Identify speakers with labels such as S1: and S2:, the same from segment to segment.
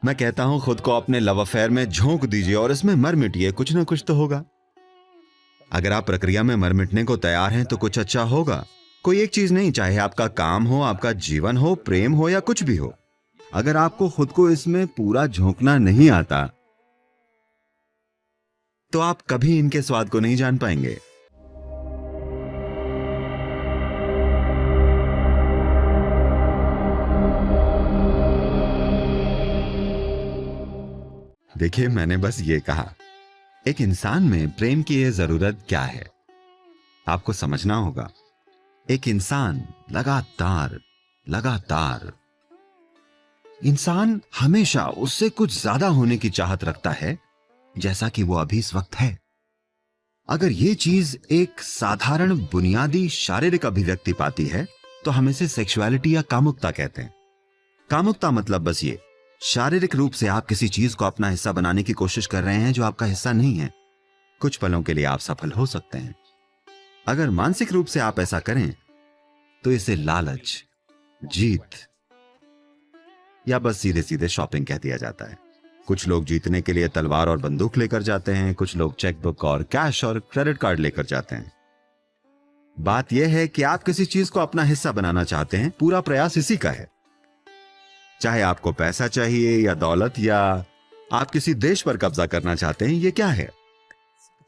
S1: मैं कहता हूं खुद को अपने लव अफेयर में झोंक दीजिए और इसमें मर मिटिए, कुछ ना कुछ तो होगा। अगर आप प्रक्रिया में मर मिटने को तैयार हैं तो कुछ अच्छा होगा। कोई एक चीज नहीं, चाहे आपका काम हो, आपका जीवन हो, प्रेम हो या कुछ भी हो। अगर आपको खुद को इसमें पूरा झोंकना नहीं आता तो आप कभी इनके स्वाद को नहीं जान पाएंगे। देखिए, मैंने बस ये कहा, एक इंसान में प्रेम की ये जरूरत क्या है आपको समझना होगा। एक इंसान लगातार इंसान हमेशा उससे कुछ ज्यादा होने की चाहत रखता है जैसा कि वो अभी इस वक्त है। अगर ये चीज एक साधारण बुनियादी शारीरिक अभिव्यक्ति पाती है तो हम इसे सेक्सुअलिटी या कामुकता कहते हैं। कामुकता मतलब बस ये, शारीरिक रूप से आप किसी चीज को अपना हिस्सा बनाने की कोशिश कर रहे हैं जो आपका हिस्सा नहीं है। कुछ पलों के लिए आप सफल हो सकते हैं। अगर मानसिक रूप से आप ऐसा करें तो इसे लालच, जीत या बस सीधे सीधे शॉपिंग कह दिया जाता है। कुछ लोग जीतने के लिए तलवार और बंदूक लेकर जाते हैं, कुछ लोग चेकबुक और कैश और क्रेडिट कार्ड लेकर जाते हैं। बात यह है कि आप किसी चीज को अपना हिस्सा बनाना चाहते हैं, पूरा प्रयास इसी का है। चाहे आपको पैसा चाहिए या दौलत, या आप किसी देश पर कब्जा करना चाहते हैं, ये क्या है?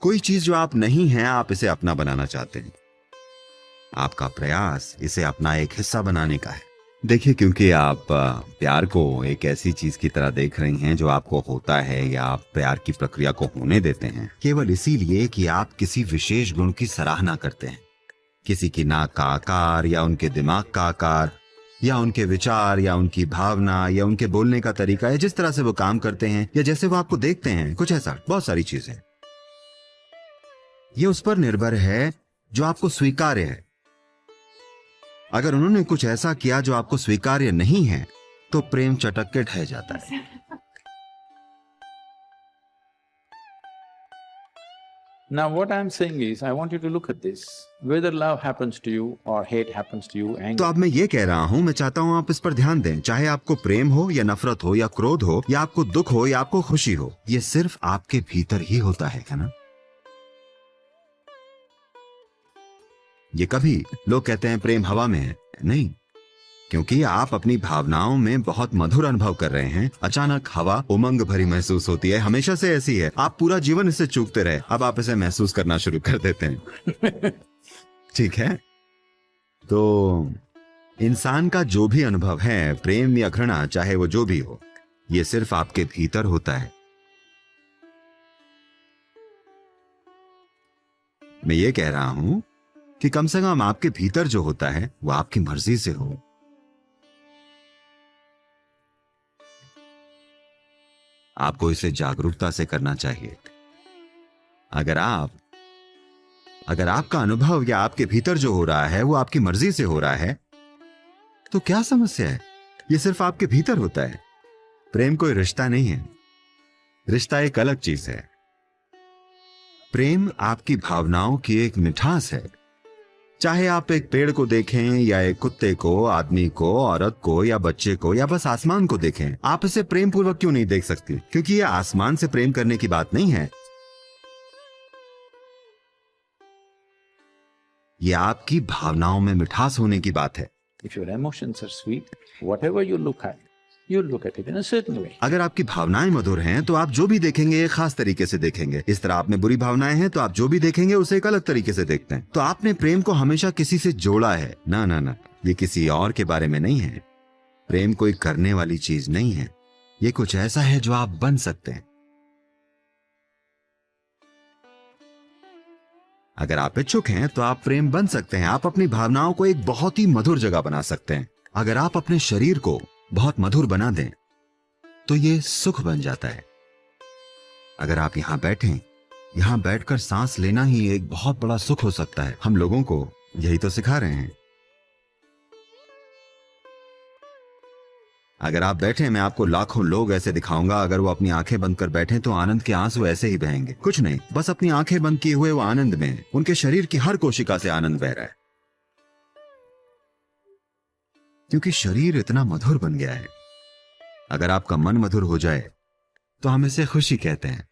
S1: कोई चीज जो आप नहीं हैं, आप इसे अपना बनाना चाहते हैं। आपका प्रयास इसे अपना एक हिस्सा बनाने का है। देखिए, क्योंकि आप प्यार को एक ऐसी चीज की तरह देख रही हैं जो आपको होता है, या आप प्यार की प्रक्रिया को होने देते हैं केवल इसीलिए कि आप किसी विशेष गुण की सराहना करते हैं। किसी की नाक का आकार, या उनके दिमाग का आकार, या उनके विचार, या उनकी भावना, या उनके बोलने का तरीका, या जिस तरह से वो काम करते हैं, या जैसे वो आपको देखते हैं, कुछ ऐसा। बहुत सारी चीजें। ये उस पर निर्भर है जो आपको स्वीकार्य है। अगर उन्होंने कुछ ऐसा किया जो आपको स्वीकार्य नहीं है तो प्रेम चटक के ढह जाता है।
S2: Now what I'm saying is, I want you to look at this. Whether love happens to you or hate happens to you,
S1: तो अब मैं ये कह रहा हूं, मैं चाहता हूं आप इस पर ध्यान दें। चाहे आपको प्रेम हो या नफरत हो या क्रोध हो, या आपको दुख हो या आपको खुशी हो, ये सिर्फ आपके भीतर ही होता है ना? ये कभी लोग कहते हैं प्रेम हवा में है, नहीं, क्योंकि आप अपनी भावनाओं में बहुत मधुर अनुभव कर रहे हैं। अचानक हवा उमंग भरी महसूस होती है, हमेशा से ऐसी है। आप पूरा जीवन इसे चूकते रहे, अब आप इसे महसूस करना शुरू कर देते हैं। ठीक है, तो इंसान का जो भी अनुभव है, प्रेम या घृणा, चाहे वो जो भी हो, ये सिर्फ आपके भीतर होता है। मैं ये कह रहा हूं कि कम से कम आपके भीतर जो होता है वो आपकी मर्जी से हो। आपको इसे जागरूकता से करना चाहिए। अगर आपका अनुभव या आपके भीतर जो हो रहा है वो आपकी मर्जी से हो रहा है तो क्या समस्या है? ये सिर्फ आपके भीतर होता है। प्रेम कोई रिश्ता नहीं है, रिश्ता एक अलग चीज है। प्रेम आपकी भावनाओं की एक मिठास है। चाहे आप एक पेड़ को देखें, या एक कुत्ते को, आदमी को, औरत को, या बच्चे को, या बस आसमान को देखें, आप इसे प्रेम पूर्वक क्यों नहीं देख सकती? क्योंकि ये आसमान से प्रेम करने की बात नहीं है। ये आपकी भावनाओं में मिठास होने की बात है।
S2: if your emotions are sweet, whatever you look at it in a certain way.
S1: अगर आपकी भावनाएं मधुर हैं तो आप जो भी देखेंगे एक खास तरीके से देखेंगे। इस तरह आप में बुरी भावनाएं हैं तो आप जो भी देखेंगे उसे एक अलग तरीके से देखते हैं। तो आपने प्रेम को हमेशा किसी से जोड़ा है। ना ना ना, ये किसी और के बारे में नहीं है। प्रेम कोई करने वाली चीज नहीं है, ये कुछ ऐसा है जो आप बन सकते हैं। अगर आप इच्छुक हैं तो आप प्रेम बन सकते हैं। आप अपनी भावनाओं को एक बहुत ही मधुर जगह बना सकते हैं। अगर आप अपने शरीर को बहुत मधुर बना दें तो ये सुख बन जाता है। अगर आप यहां बैठें, यहां बैठकर सांस लेना ही एक बहुत बड़ा सुख हो सकता है। हम लोगों को यही तो सिखा रहे हैं। अगर आप बैठे, मैं आपको लाखों लोग ऐसे दिखाऊंगा, अगर वो अपनी आंखें बंद कर बैठे तो आनंद के आंसू ऐसे ही बहेंगे। कुछ नहीं, बस अपनी आंखें बंद किए हुए वो आनंद में, उनके शरीर की हर कोशिका से आनंद बह रहा है, क्योंकि शरीर इतना मधुर बन गया है। अगर आपका मन मधुर हो जाए तो हम इसे खुशी कहते हैं।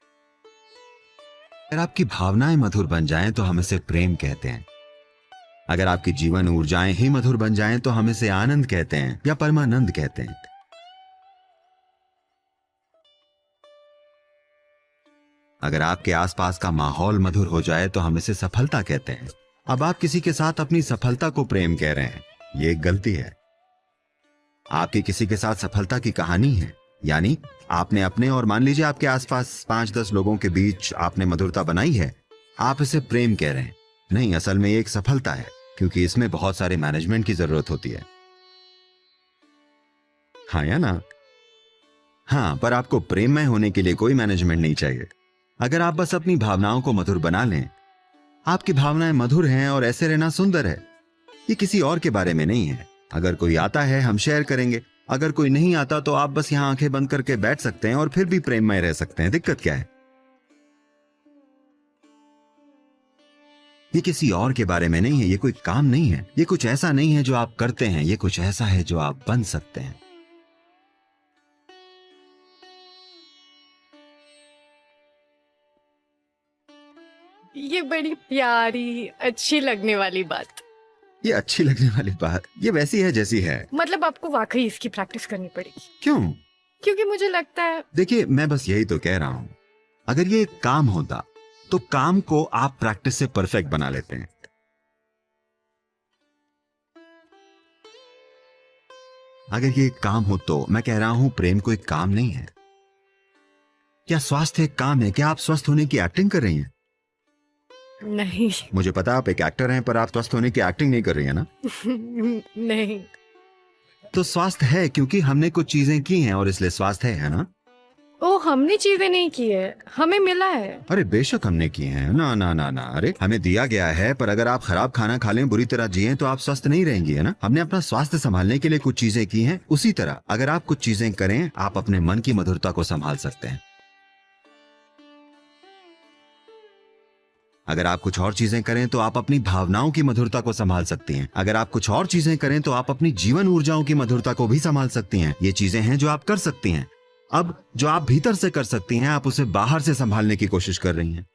S1: अगर आपकी भावनाएं मधुर बन जाएं तो हम इसे प्रेम कहते हैं। अगर आपकी जीवन ऊर्जाएं ही मधुर बन जाएं तो हम इसे आनंद कहते हैं या परमानंद कहते हैं। अगर आपके आसपास का माहौल मधुर हो जाए तो हम इसे सफलता कहते हैं। अब आप किसी के साथ अपनी सफलता को प्रेम कह रहे हैं, ये एक गलती है। आपकी किसी के साथ सफलता की कहानी है, यानी आपने अपने और मान लीजिए आपके आसपास 5-10 लोगों के बीच आपने मधुरता बनाई है, आप इसे प्रेम कह रहे हैं। नहीं, असल में ये एक सफलता है, क्योंकि इसमें बहुत सारे मैनेजमेंट की जरूरत होती है। हाँ या ना? हाँ, पर आपको प्रेममय होने के लिए कोई मैनेजमेंट नहीं चाहिए। अगर आप बस अपनी भावनाओं को मधुर बना लें, आपकी भावनाएं मधुर हैं और ऐसे रहना सुंदर है। ये किसी और के बारे में नहीं है। अगर कोई आता है हम शेयर करेंगे, अगर कोई नहीं आता तो आप बस यहां आंखें बंद करके बैठ सकते हैं और फिर भी प्रेममय रह सकते हैं। दिक्कत क्या है? ये किसी और के बारे में नहीं है, ये कोई काम नहीं है, ये कुछ ऐसा नहीं है जो आप करते हैं, ये कुछ ऐसा है जो आप बन सकते हैं।
S3: ये बड़ी प्यारी अच्छी लगने वाली बात।
S1: ये अच्छी लगने वाली बात ये वैसी है जैसी है।
S3: मतलब आपको वाकई इसकी प्रैक्टिस करनी पड़ेगी।
S1: क्यों?
S3: क्योंकि मुझे लगता है,
S1: देखिए, मैं बस यही तो कह रहा हूं, अगर ये एक काम होता तो काम को आप प्रैक्टिस से परफेक्ट बना लेते हैं। अगर ये एक काम हो तो मैं कह रहा हूं प्रेम कोई काम नहीं है। क्या स्वास्थ्य एक काम है? क्या आप स्वस्थ होने की एक्टिंग कर रही हैं?
S3: नहीं।
S1: मुझे पता आप एक एक्टर हैं, पर आप स्वस्थ होने की एक्टिंग नहीं कर रही है ना?
S3: नहीं।
S1: तो स्वास्थ्य है क्योंकि हमने कुछ चीजें की हैं और इसलिए स्वास्थ्य है ना?
S3: ओ, हमने चीजें नहीं की है, हमें मिला है।
S1: अरे बेशक हमने किए हैं। ना ना ना ना, अरे हमें दिया गया है, पर अगर आप खराब खाना खा लें, बुरी तरह जिए तो आप स्वस्थ नहीं रहेंगी, है ना? हमने अपना स्वास्थ्य संभालने के लिए कुछ चीजें की हैं। उसी तरह अगर आप कुछ चीजें करें, आप अपने मन की मधुरता को संभाल सकते हैं। अगर आप कुछ और चीजें करें तो आप अपनी भावनाओं की मधुरता को संभाल सकती हैं। अगर आप कुछ और चीजें करें तो आप अपनी जीवन ऊर्जाओं की मधुरता को भी संभाल सकती हैं। ये चीजें हैं जो आप कर सकती हैं। अब जो आप भीतर से कर सकती हैं, आप उसे बाहर से संभालने की कोशिश कर रही हैं।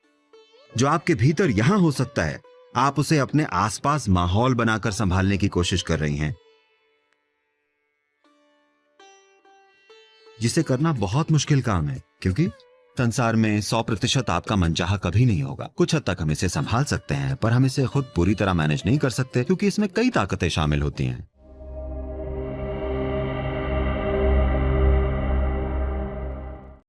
S1: जो आपके भीतर यहां हो सकता है, आप उसे अपने आसपास माहौल बनाकर संभालने की कोशिश कर रही हैं, जिसे करना बहुत मुश्किल काम है, क्योंकि संसार में 100% आपका मनचाहा कभी नहीं होगा। कुछ हद तक हम इसे संभाल सकते हैं, पर हम इसे खुद पूरी तरह मैनेज नहीं कर सकते, क्योंकि इसमें कई ताकतें शामिल होती हैं।